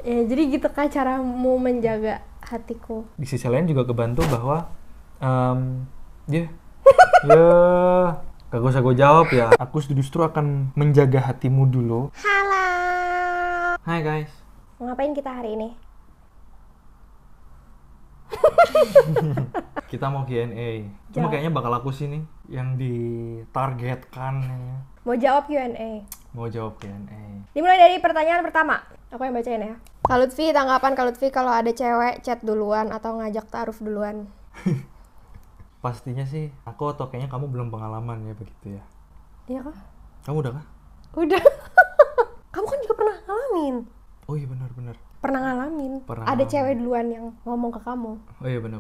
Ya jadi gitu kan caramu menjaga hatiku. Di sisi lain juga kebantu bahwa ya kagak usah gue jawab ya. Aku justru akan menjaga hatimu dulu. Halo. Hai guys. Ngapain kita hari ini? Kita mau Q&A. Cuma kayaknya bakal aku sih nih yang ditargetkan ya. Mau jawab Q&A. Mau jawab Q&A. Dimulai dari pertanyaan pertama. Aku yang bacain ya. Kak Lutfi, tanggapan Kak Lutfi kalau ada cewek chat duluan atau ngajak ta'aruf duluan? Pastinya sih aku atau kayaknya kamu belum pengalaman ya begitu ya. Iya kah? Kamu udah kah? Udah. Kamu kan juga pernah ngalamin. Oh iya benar. Pernah ngalamin. Pernah Ada ngalamin. cewek duluan yang ngomong ke kamu. Oh iya benar.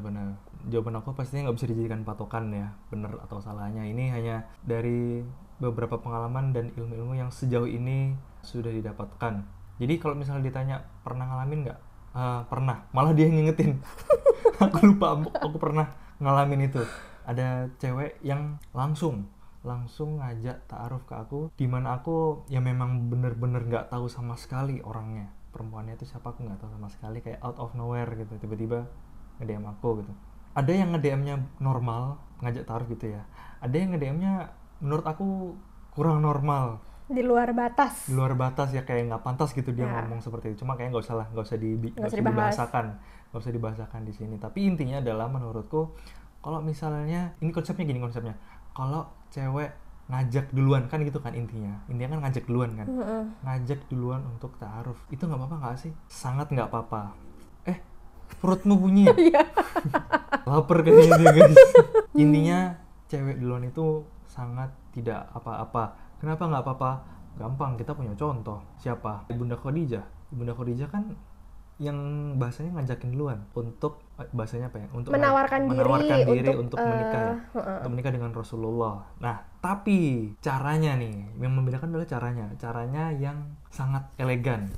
Jawaban aku pastinya nggak bisa dijadikan patokan ya, benar atau salahnya. Ini hanya dari beberapa pengalaman dan ilmu-ilmu yang sejauh ini sudah didapatkan. Jadi kalau misalnya ditanya pernah ngalamin nggak? Pernah. Malah dia yang ngingetin. Aku lupa. Aku pernah ngalamin itu. Ada cewek yang langsung ngajak ta'aruf ke aku, dimana aku ya memang bener-bener nggak tahu sama sekali orangnya, perempuannya itu siapa aku nggak tahu sama sekali, kayak out of nowhere gitu, tiba-tiba nge-DM aku gitu. Ada yang nge-DM-nya normal, ngajak ta'aruf gitu ya. Ada yang nge-DM-nya menurut aku kurang normal. Di luar batas. Di luar batas ya, kayak nggak pantas gitu dia Ya. ngomong seperti itu. Cuma kayak nggak usah dibahasakan di sini. Tapi intinya adalah menurutku, kalau misalnya ini konsepnya, kalau cewek ngajak duluan kan gitu kan, intinya kan ngajak duluan kan. Ngajak duluan untuk ta'aruf itu nggak apa-apa nggak sih? Sangat nggak apa-apa. Perutmu bunyi ya? Lapar kayaknya dia guys. Intinya cewek duluan itu sangat tidak apa-apa. Kenapa nggak apa-apa? Gampang, kita punya contoh. Siapa? Ibunda Khadijah kan yang bahasanya ngajakin duluan untuk bahasanya apa ya? Untuk menawarkan diri untuk menikah ya. Untuk menikah dengan Rasulullah. Nah, tapi caranya nih, yang membedakan adalah caranya yang sangat elegan.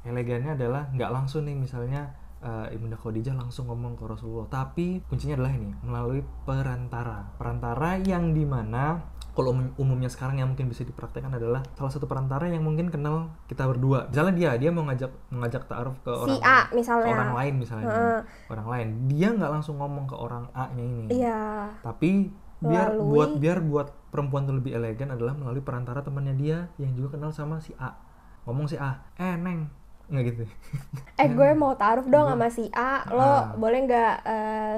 Elegannya adalah nggak langsung nih, misalnya Ibunda Khadijah langsung ngomong ke Rasulullah, tapi kuncinya adalah ini, melalui perantara yang dimana kalau umumnya sekarang yang mungkin bisa dipraktekkan adalah salah satu perantara yang mungkin kenal kita berdua. Misalnya dia mau mengajak ta'aruf ke orang si A misalnya, ke orang lain misalnya. Orang lain, dia nggak langsung ngomong ke orang A-nya ini. Iya. Tapi biar buat perempuan itu lebih elegan adalah melalui perantara temannya dia yang juga kenal sama si A. Ngomong si A, Neng, nggak gitu. Gue mau ta'aruf dong sama si A, lo boleh nggak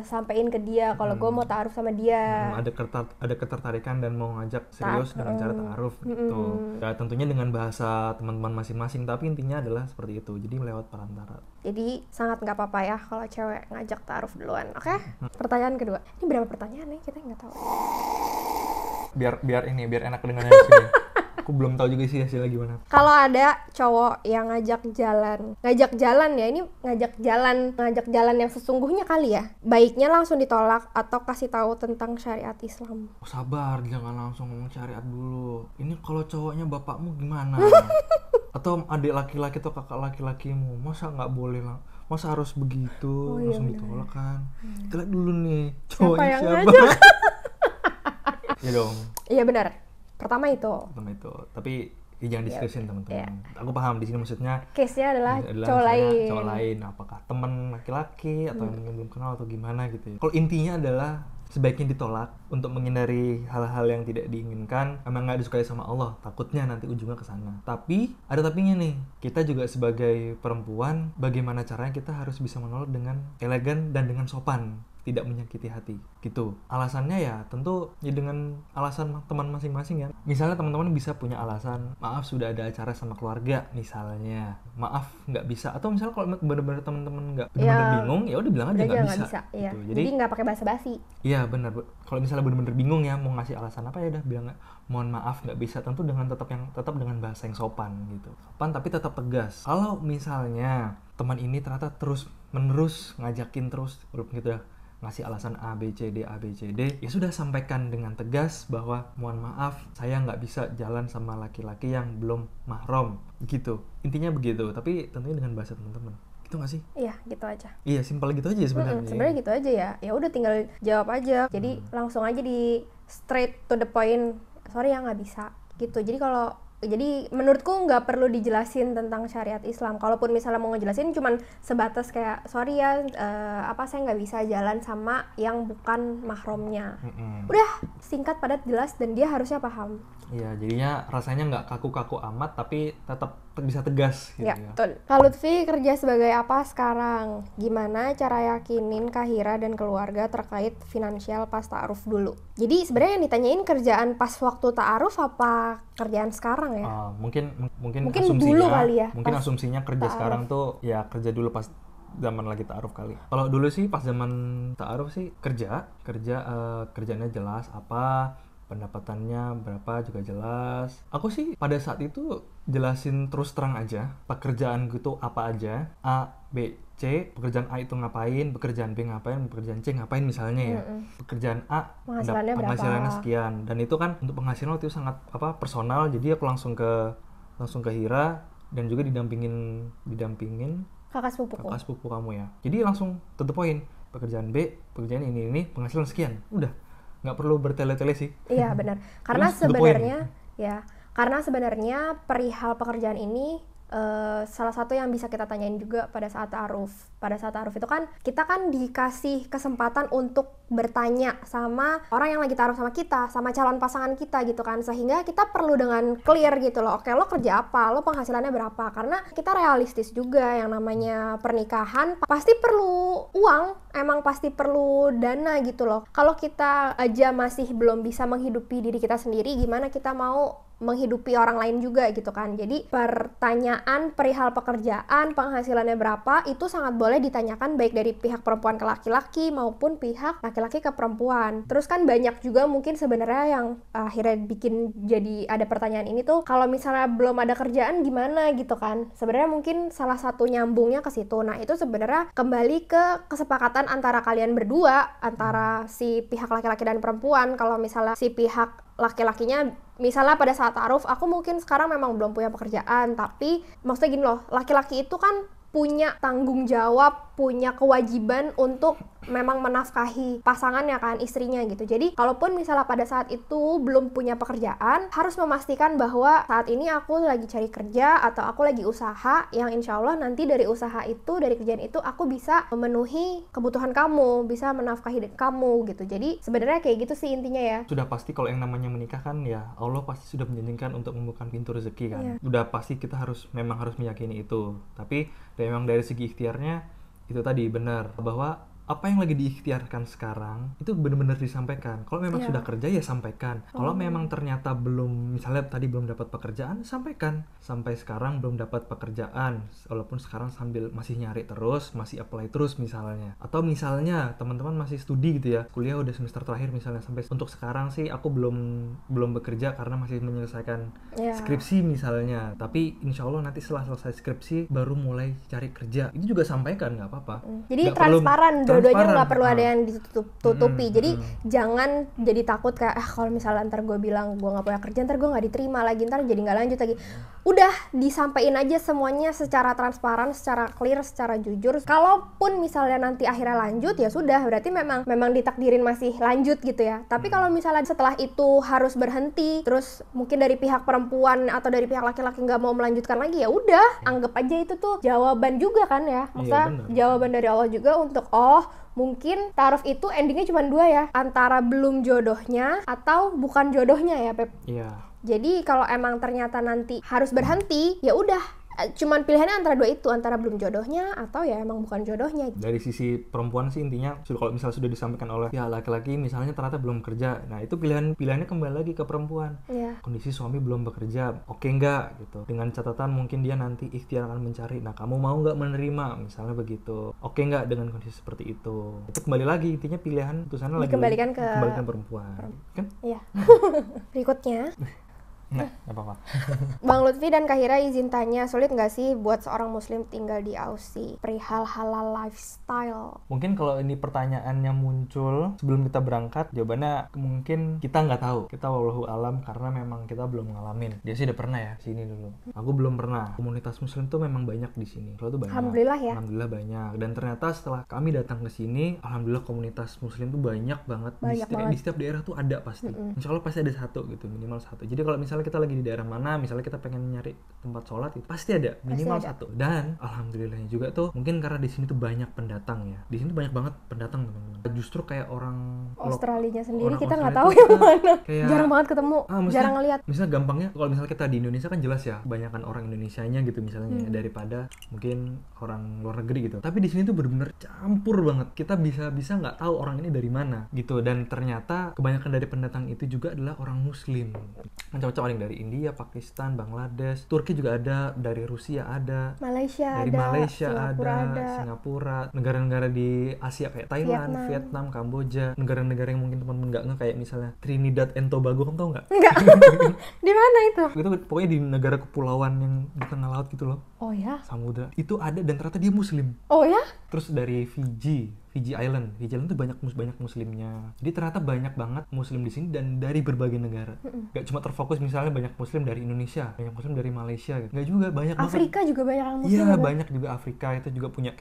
sampein ke dia kalau gue mau ta'aruf sama dia. Ada ketertarikan dan mau ngajak serius dengan cara ta'aruf gitu. Ya, tentunya dengan bahasa teman-teman masing-masing, tapi intinya adalah seperti itu. Jadi lewat perantara. Jadi sangat nggak apa-apa ya kalau cewek ngajak ta'aruf duluan. Oke? Pertanyaan kedua. Ini berapa pertanyaan nih? Kita nggak tahu. Biar enak dengan yang sini. Aku belum tahu juga sih hasilnya gimana. Kalau ada cowok yang ngajak jalan ya, ini ngajak jalan yang sesungguhnya kali ya. Baiknya langsung ditolak atau kasih tahu tentang syariat Islam. Sabar, jangan langsung ngomong syariat dulu. Ini kalau cowoknya bapakmu gimana? Atau adik laki-laki atau kakak laki-lakimu, masa nggak boleh lah? Masa harus begitu? Langsung ditolak kan? Kita lihat dulu nih cowoknya siapa. Ya dong. Iya benar. Pertama itu. Tapi jangan diskusin teman-teman. Yeah. Aku paham di sini maksudnya. Case-nya adalah cowok lain. Apakah teman laki-laki atau yang belum kenal atau gimana gitu ya. Kalau intinya adalah sebaiknya ditolak untuk menghindari hal-hal yang tidak diinginkan. Emang nggak disukai sama Allah, takutnya nanti ujungnya ke sana. Tapi ada tapinya nih. Kita juga sebagai perempuan, bagaimana caranya kita harus bisa menolak dengan elegan dan dengan sopan, tidak menyakiti hati gitu. Alasannya ya tentu ya dengan alasan teman masing-masing ya. Misalnya teman-teman bisa punya alasan, maaf sudah ada acara sama keluarga misalnya, maaf nggak bisa. Atau misalnya kalau benar-benar teman-teman nggak benar-benar bingung, ya udah bilang aja nggak bisa. Iya. Gitu. Jadi nggak pakai basa-basi. Iya benar. Kalau misalnya benar-benar bingung ya mau ngasih alasan apa, ya udah bilang mohon maaf nggak bisa. Tentu dengan tetap dengan bahasa yang sopan gitu. Sopan tapi tetap tegas. Kalau misalnya teman ini ternyata terus menerus ngajakin terus, walaupun gitu ya ngasih alasan A, B, C, D, ya sudah sampaikan dengan tegas bahwa mohon maaf, saya nggak bisa jalan sama laki-laki yang belum mahram gitu. Intinya begitu, tapi tentunya dengan bahasa teman-teman. Gitu nggak sih? Iya, gitu aja. Iya, simpel gitu aja sebenarnya. Sebenarnya gitu aja ya. Ya udah tinggal jawab aja. Jadi langsung aja di straight to the point. Sorry ya nggak bisa. Gitu. Jadi kalau Jadi menurutku nggak perlu dijelasin tentang syariat Islam. Kalaupun misalnya mau ngejelasin cuman sebatas kayak sorry ya, saya nggak bisa jalan sama yang bukan mahramnya. Udah singkat, padat, jelas, dan dia harusnya paham. Iya, jadinya rasanya nggak kaku-kaku amat, tapi tetap bisa tegas gitu Ya, ya. betul. Kak Lutfi kerja sebagai apa sekarang? Gimana cara yakinin Kak Hira dan keluarga terkait finansial pas ta'aruf dulu? Jadi sebenarnya yang ditanyain kerjaan pas waktu ta'aruf apa kerjaan sekarang ya? Mungkin Mungkin dulu kali ya, mungkin pas asumsinya kerja ta'aruf. sekarang tuh ya kerja dulu pas zaman lagi ta'aruf kali. Kalau dulu sih pas zaman ta'aruf sih kerjaannya jelas, apa pendapatannya berapa juga jelas. Aku sih pada saat itu jelasin terus terang aja pekerjaan gitu apa aja, A, B, C. Pekerjaan A itu ngapain, pekerjaan B ngapain, pekerjaan C ngapain misalnya ya. Pekerjaan A penghasilannya sekian, dan itu kan untuk penghasilan waktu itu sangat personal, jadi aku langsung ke Hira dan juga didampingin Kakak sepupu kamu ya. Jadi langsung to the point, pekerjaan B, pekerjaan ini penghasilan sekian, udah nggak perlu bertele-tele sih. Iya benar. Karena sebenarnya perihal pekerjaan ini salah satu yang bisa kita tanyain juga pada saat ta'aruf. Pada saat ta'aruf itu kan kita kan dikasih kesempatan untuk bertanya sama orang yang lagi ta'aruf sama kita, sama calon pasangan kita gitu kan, sehingga kita perlu dengan clear gitu loh. Oke, lo kerja apa, lo penghasilannya berapa, karena kita realistis juga, yang namanya pernikahan pasti perlu uang, emang pasti perlu dana gitu loh. Kalau kita aja masih belum bisa menghidupi diri kita sendiri, gimana kita mau menghidupi orang lain juga gitu kan. Jadi pertanyaan perihal pekerjaan, penghasilannya berapa, itu sangat boleh ditanyakan baik dari pihak perempuan ke laki-laki maupun pihak laki-laki ke perempuan. Terus kan banyak juga mungkin sebenarnya yang akhirnya bikin jadi ada pertanyaan ini tuh, kalau misalnya belum ada kerjaan gimana gitu kan. Sebenarnya mungkin salah satu nyambungnya ke situ. Nah, itu sebenarnya kembali ke kesepakatan antara kalian berdua, antara si pihak laki-laki dan perempuan. Kalau misalnya si pihak laki-lakinya, misalnya pada saat ta'aruf, aku mungkin sekarang memang belum punya pekerjaan, tapi maksudnya gini loh, laki-laki itu kan punya tanggung jawab, punya kewajiban untuk memang menafkahi pasangannya kan, istrinya gitu. Jadi kalaupun misalnya pada saat itu belum punya pekerjaan, harus memastikan bahwa saat ini aku lagi cari kerja atau aku lagi usaha, yang insya Allah nanti dari usaha itu, dari kerjaan itu aku bisa memenuhi kebutuhan kamu, bisa menafkahi kamu gitu. Jadi sebenarnya kayak gitu sih intinya ya. Sudah pasti kalau yang namanya menikah kan ya Allah pasti sudah menjanjikan untuk membuka pintu rezeki kan. Udah pasti kita memang harus meyakini itu. Tapi memang dari segi ikhtiarnya itu tadi benar, bahwa apa yang lagi diikhtiarkan sekarang itu benar-benar disampaikan. Kalau memang sudah kerja ya sampaikan. Kalau memang ternyata belum, misalnya tadi belum dapat pekerjaan, sampaikan. Sampai sekarang belum dapat pekerjaan, walaupun sekarang sambil masih nyari terus, masih apply terus misalnya. Atau misalnya teman-teman masih studi gitu ya, kuliah udah semester terakhir misalnya, sampai untuk sekarang sih aku belum bekerja karena masih menyelesaikan skripsi misalnya. Tapi insya Allah nanti setelah selesai skripsi baru mulai cari kerja. Itu juga sampaikan, nggak apa-apa. Jadi transparan, dua-duanya nggak perlu ada yang ditutupi. Jadi jangan jadi takut kayak kalau misalnya ntar gue bilang gue nggak punya kerja, ntar gue nggak diterima lagi, ntar jadi nggak lanjut lagi. Udah disampaikan aja semuanya secara transparan, secara clear, secara jujur. Kalaupun misalnya nanti akhirnya lanjut ya sudah, berarti memang ditakdirin masih lanjut gitu ya. Tapi kalau misalnya setelah itu harus berhenti, terus mungkin dari pihak perempuan atau dari pihak laki-laki nggak mau melanjutkan lagi, ya udah anggap aja itu tuh jawaban juga kan ya. Maksudnya jawaban dari Allah juga untuk mungkin ta'aruf itu endingnya cuma dua ya, antara belum jodohnya atau bukan jodohnya ya Pep. Iya. Jadi kalau emang ternyata nanti harus berhenti, ya udah cuman pilihannya antara dua itu, antara belum jodohnya atau ya emang bukan jodohnya. Dari sisi perempuan sih intinya kalau misalnya sudah disampaikan oleh ya laki-laki misalnya ternyata belum kerja, nah itu pilihannya kembali lagi ke perempuan. Kondisi suami belum bekerja, oke nggak gitu, dengan catatan mungkin dia nanti ikhtiar akan mencari, nah kamu mau nggak menerima misalnya begitu, oke nggak dengan kondisi seperti itu kembali lagi, intinya pilihan putusannya lagi dikembalikan ke perempuan kan. Iya. Berikutnya nggak apa-apa. Bang Lutfi dan Kak Hira izin tanya, sulit nggak sih buat seorang muslim tinggal di Aussie perihal halal lifestyle? Mungkin kalau ini pertanyaannya muncul sebelum kita berangkat, jawabannya mungkin kita nggak tahu. Kita wallahu alam karena memang kita belum ngalamin. Dia sih udah pernah ya sini dulu. Aku belum pernah. Komunitas muslim tuh memang banyak di sini. Kalau tuh banyak. Alhamdulillah ya. Alhamdulillah banyak. Dan ternyata setelah kami datang ke sini, alhamdulillah komunitas muslim tuh banyak banget. Di setiap daerah tuh ada pasti. Insya Allah pasti ada satu gitu, minimal satu. Jadi kalau misalnya misalnya kita lagi di daerah mana, misalnya kita pengen nyari tempat sholat, itu pasti ada minimal Pasti ada. satu. Dan alhamdulillahnya juga tuh mungkin karena di sini tuh banyak pendatang ya. Di sini tuh banyak banget pendatang teman-teman. Justru kayak orang Australia sendiri orang kita nggak Australia tahu tuh yang mana. kayak Jarang banget ketemu, maksudnya- jarang ngeliat. Misalnya gampangnya kalau misalnya kita di Indonesia kan jelas ya, kebanyakan orang Indonesianya gitu misalnya daripada mungkin orang luar negeri gitu. Tapi di sini tuh bener-bener campur banget. Kita bisa nggak tahu orang ini dari mana gitu. Dan ternyata kebanyakan dari pendatang itu juga adalah orang Muslim. Macam-macam, ada yang dari India, Pakistan, Bangladesh, Turki juga ada, dari Rusia ada, Malaysia dari ada, Malaysia Singapura ada. Singapura, negara-negara di Asia kayak Thailand, Vietnam, Kamboja, negara-negara yang mungkin teman-teman nggak kayak misalnya Trinidad and Tobago, kamu tau nggak? Enggak. Di mana itu? Itu pokoknya di negara kepulauan yang di tengah laut gitu loh, Oh ya? samudra. Itu ada dan ternyata dia Muslim. Oh ya? Terus dari Fiji Island tuh banyak muslimnya. Jadi ternyata banyak banget muslim di sini dan dari berbagai negara. Gak cuma terfokus misalnya banyak muslim dari Indonesia, banyak muslim dari Malaysia gitu. Gak juga, banyak banget. Afrika juga banyak yang muslim. Iya, ya? banyak juga Afrika. Kita juga punya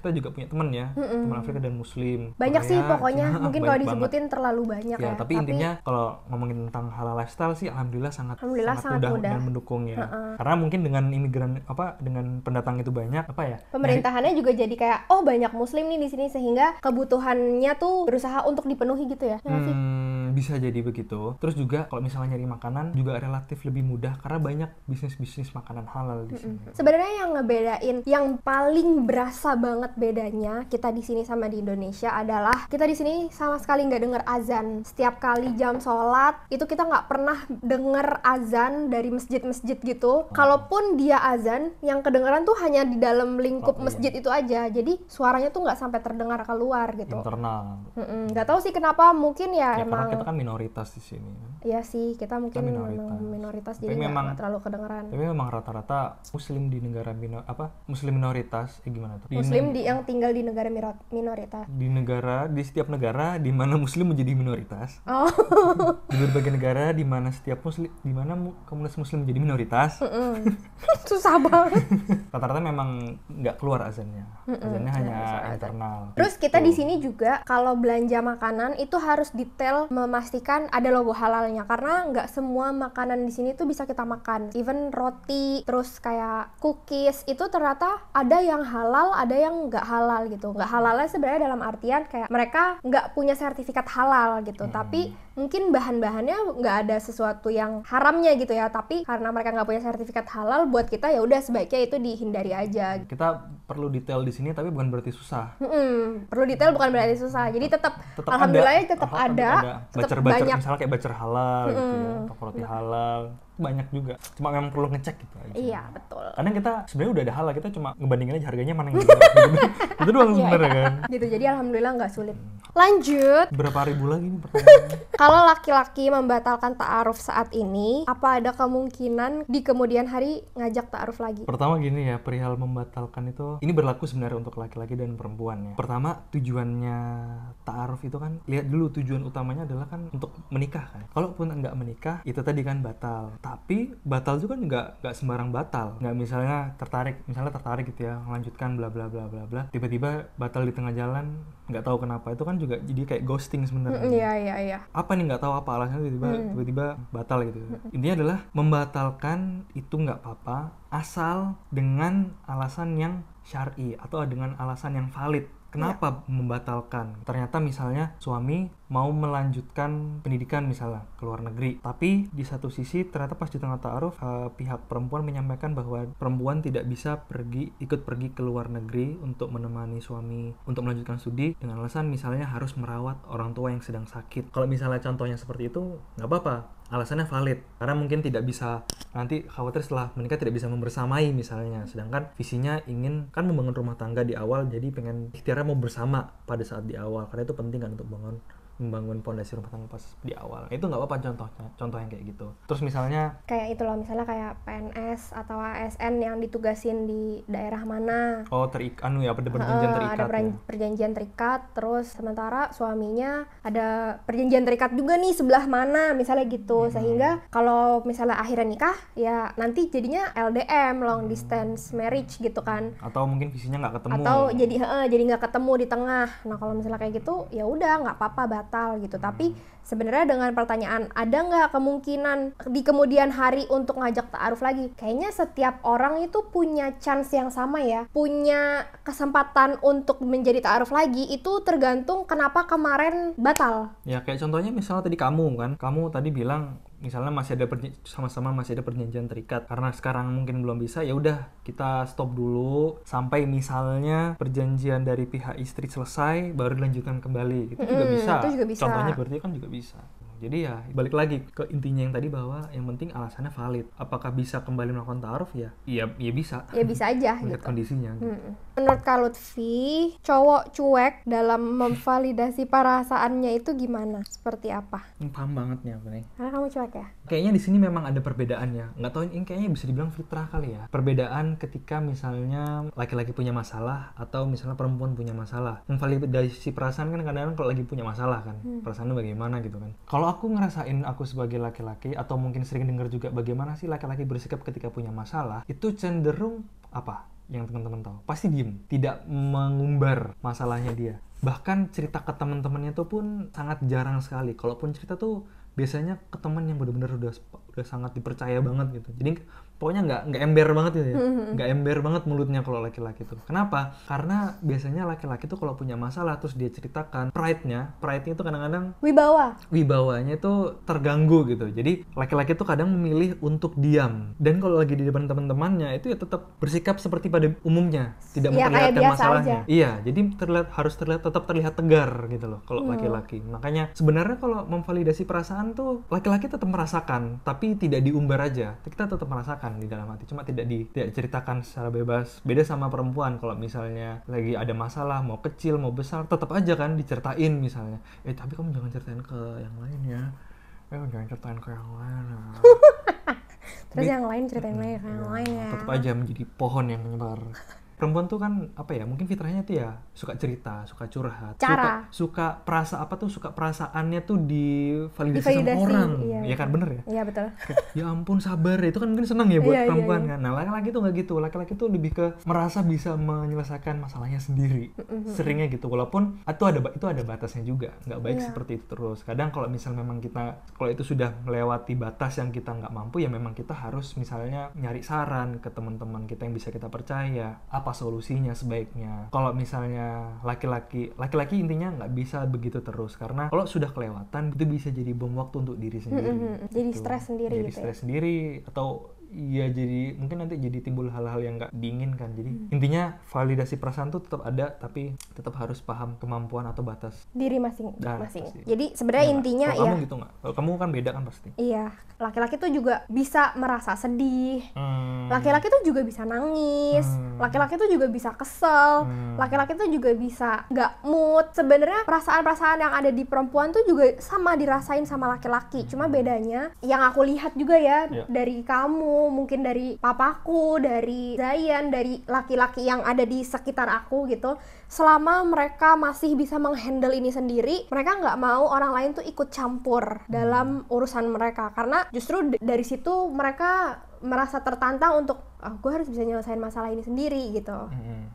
teman ya, teman Afrika dan muslim. Banyak sih Korea, pokoknya, Cina, mungkin banyak kalau banget. disebutin terlalu banyak Ya, ya. tapi intinya kalau ngomongin tentang halal lifestyle sih alhamdulillah sangat Alhamdulillah mudah sangat dan mendukung ya. Karena mungkin dengan imigran dengan pendatang itu banyak pemerintahannya juga jadi kayak banyak muslim nih di sini sehingga kebutuhannya tuh berusaha untuk dipenuhi gitu ya. Ya nggak sih? Bisa jadi begitu. Terus juga kalau misalnya nyari makanan juga relatif lebih mudah karena banyak bisnis makanan halal di sini. Sebenarnya yang ngebedain, yang paling berasa banget bedanya kita di sini sama di Indonesia adalah kita di sini sama sekali nggak denger azan. Setiap kali jam sholat itu kita nggak pernah denger azan dari masjid-masjid gitu. Kalaupun dia azan, yang kedengeran tuh hanya di dalam lingkup masjid itu aja. Jadi suaranya tuh nggak sampai terdengar keluar gitu. Internal. Nggak tahu sih kenapa, mungkin ya Karena emang. kita kan minoritas di sini. Iya sih, kita mungkin minoritas. memang minoritas Tapi jadi memang- nggak terlalu kedengeran. Tapi memang rata-rata muslim di negara muslim minoritas gimana tuh? Muslim yang tinggal di negara minoritas. Di setiap negara di mana muslim menjadi minoritas. Oh. Di berbagai negara di mana komunitas muslim menjadi minoritas. Susah banget. Rata-rata memang nggak keluar azannya. Azannya hanya internal. Terus kita di sini juga kalau belanja makanan itu harus detail memastikan ada logo halalnya karena nggak semua makanan di sini tuh bisa kita makan. Even roti, terus kayak cookies itu ternyata ada yang halal, ada yang nggak halal gitu. Nggak halalnya sebenarnya dalam artian kayak mereka nggak punya sertifikat halal gitu. Tapi mungkin bahan-bahannya nggak ada sesuatu yang haramnya gitu ya. Tapi karena mereka nggak punya sertifikat halal, buat kita ya udah sebaiknya itu dihindari aja. Kita perlu detail di sini tapi bukan berarti susah. Perlu detail bukan berarti susah. Jadi tetap Tetap alhamdulillah ada. tetap ada. Tetap Bacer-bacer banyak. misalnya kayak bacer halal gitu ya, toko roti halal. Banyak juga. Cuma memang perlu ngecek gitu aja. Iya, betul. Karena kita sebenarnya udah ada halal, kita cuma ngebandingin aja harganya mana yang lebih murah gitu. Itu doang sebenarnya kan. Gitu. Jadi alhamdulillah nggak sulit. Lanjut. Berapa ribu lagi nih pertanyaannya? Kalau laki-laki membatalkan ta'aruf saat ini, apa ada kemungkinan di kemudian hari ngajak ta'aruf lagi? Pertama gini ya, perihal membatalkan itu ini berlaku sebenarnya untuk laki-laki dan perempuan ya. Pertama, tujuannya ta'aruf itu kan, lihat dulu tujuan utamanya adalah kan untuk menikah kan. Kalaupun nggak menikah, itu tadi kan batal. Tapi batal juga kan nggak sembarang batal. Nggak misalnya tertarik gitu ya, melanjutkan bla bla bla bla bla. Tiba-tiba batal di tengah jalan, nggak tahu kenapa. Itu kan juga jadi kayak ghosting sebenarnya. Iya. Apa nih, nggak tahu apa alasannya tiba-tiba batal gitu. Intinya adalah membatalkan itu nggak apa-apa asal dengan alasan yang syar'i atau dengan alasan yang valid. Kenapa membatalkan? Ternyata misalnya suami mau melanjutkan pendidikan misalnya ke luar negeri, tapi di satu sisi ternyata pas di tengah ta'aruf pihak perempuan menyampaikan bahwa perempuan tidak bisa ikut pergi ke luar negeri untuk menemani suami untuk melanjutkan studi dengan alasan misalnya harus merawat orang tua yang sedang sakit. Kalau misalnya contohnya seperti itu, nggak apa-apa, alasannya valid karena mungkin tidak bisa, nanti khawatir setelah menikah tidak bisa membersamai misalnya, sedangkan visinya ingin kan membangun rumah tangga di awal, jadi pengen ikhtiarnya mau bersama pada saat di awal karena itu penting kan untuk membangun fondasi rumah tangga pas di awal. Itu nggak apa-apa contoh yang kayak gitu. Terus misalnya kayak itu loh, misalnya kayak PNS atau ASN yang ditugasin di daerah mana. Ada perjanjian terikat. Ada perjanjian terikat, terus sementara suaminya ada perjanjian terikat juga nih sebelah mana, misalnya gitu. Sehingga kalau misalnya akhirnya nikah, ya nanti jadinya LDM, long distance marriage gitu kan. Atau mungkin visinya nggak ketemu. Atau jadi nggak ketemu di tengah. Nah kalau misalnya kayak gitu, ya udah nggak apa-apa batal gitu. Tapi sebenarnya dengan pertanyaan ada nggak kemungkinan di kemudian hari untuk ngajak ta'aruf lagi, kayaknya setiap orang itu punya chance yang sama ya, punya kesempatan untuk menjadi ta'aruf lagi. Itu tergantung kenapa kemarin batal. Ya kayak contohnya misalnya tadi kamu tadi bilang misalnya sama-sama masih ada perjanjian terikat, karena sekarang mungkin belum bisa, ya udah kita stop dulu sampai misalnya perjanjian dari pihak istri selesai baru dilanjutkan kembali. Itu juga bisa. Itu juga bisa. Contohnya berarti kan juga bisa. Jadi ya balik lagi ke intinya yang tadi, bahwa yang penting alasannya valid. Apakah bisa kembali melakukan ta'aruf? Ya bisa. Ya bisa aja Lihat gitu. kondisinya. Menurut Kak Lutfi, cowok cuek dalam memvalidasi perasaannya itu gimana? Seperti apa? Paham banget nih aku nih. Karena kamu cuek ya? Kayaknya di sini memang ada perbedaannya. Nggak tahu, ini kayaknya bisa dibilang fitrah kali ya. Perbedaan ketika misalnya laki-laki punya masalah atau misalnya perempuan punya masalah. Memvalidasi perasaan kan kadang-kadang kalau lagi punya masalah kan, perasaannya bagaimana gitu kan. Kalau aku ngerasain aku sebagai laki-laki, atau mungkin sering dengar juga bagaimana sih laki-laki bersikap ketika punya masalah, itu cenderung apa? Yang teman-teman tahu, pasti diem, tidak mengumbar masalahnya dia. Bahkan cerita ke teman-temannya tuh pun sangat jarang sekali. Kalaupun cerita tuh biasanya ke teman yang benar-benar udah sangat dipercaya banget gitu. Jadi pokoknya nggak ember banget gitu ya, nggak ember banget mulutnya kalau laki-laki tuh. Kenapa? Karena biasanya laki-laki tuh kalau punya masalah terus dia ceritakan, pride-nya itu kadang-kadang wibawanya itu terganggu gitu. Jadi laki-laki tuh kadang memilih untuk diam, dan kalau lagi di depan teman-temannya itu ya tetap bersikap seperti pada umumnya, tidak memperlihatkan masalahnya. Aja. Iya, jadi tetap terlihat tegar gitu loh kalau laki-laki. Makanya sebenarnya kalau memvalidasi perasaan tuh laki-laki tetap merasakan, tapi tidak diumbar aja. Kita tetap merasakan di dalam hati, cuma tidak diceritakan secara bebas. Beda sama perempuan, kalau misalnya lagi ada masalah, mau kecil mau besar, tetap aja kan diceritain misalnya. Tapi kamu jangan ceritain ke yang lain ya. Jangan ceritain ke yang lain ya. Terus yang lain ceritain lagi ke yang lain ya. Tetap aja menjadi pohon yang menyebar. Perempuan tuh kan apa ya, mungkin fitrahnya tuh ya suka cerita, suka curhat, suka perasaannya tuh divalidasi sama orang. Iya kan, bener ya? Iya betul. Ya ampun, sabar, itu kan mungkin senang ya buat perempuan kan. Nah laki-laki tuh nggak gitu, laki-laki tuh lebih ke merasa bisa menyelesaikan masalahnya sendiri. Seringnya gitu, walaupun itu ada batasnya juga, nggak baik seperti itu terus. Kadang kalau misal memang kalau itu sudah melewati batas yang kita nggak mampu, ya memang kita harus misalnya nyari saran ke teman-teman kita yang bisa kita percaya. Apa solusinya sebaiknya? Kalau misalnya laki-laki intinya nggak bisa begitu terus, karena kalau sudah kelewatan itu bisa jadi bom waktu untuk diri sendiri. Jadi stres sendiri. Jadi stres sendiri, atau ya jadi mungkin nanti jadi timbul hal-hal yang nggak diinginkan. Jadi intinya validasi perasaan tuh tetap ada, tapi tetap harus paham kemampuan atau batas diri masing-masing. Jadi sebenarnya intinya kalau kamu gitu nggak? Kalau kamu kan beda kan pasti. Iya, laki-laki tuh juga bisa merasa sedih. Laki-laki tuh juga bisa nangis. Laki-laki tuh juga bisa kesel. Laki-laki tuh juga bisa nggak mood. Sebenarnya perasaan-perasaan yang ada di perempuan tuh juga sama dirasain sama laki-laki. Cuma bedanya yang aku lihat juga ya dari kamu, mungkin dari papaku, dari Zayan, dari laki-laki yang ada di sekitar aku gitu, selama mereka masih bisa menghandle ini sendiri, mereka nggak mau orang lain tuh ikut campur dalam urusan mereka, karena justru dari situ mereka merasa tertantang untuk gue harus bisa nyelesain masalah ini sendiri gitu.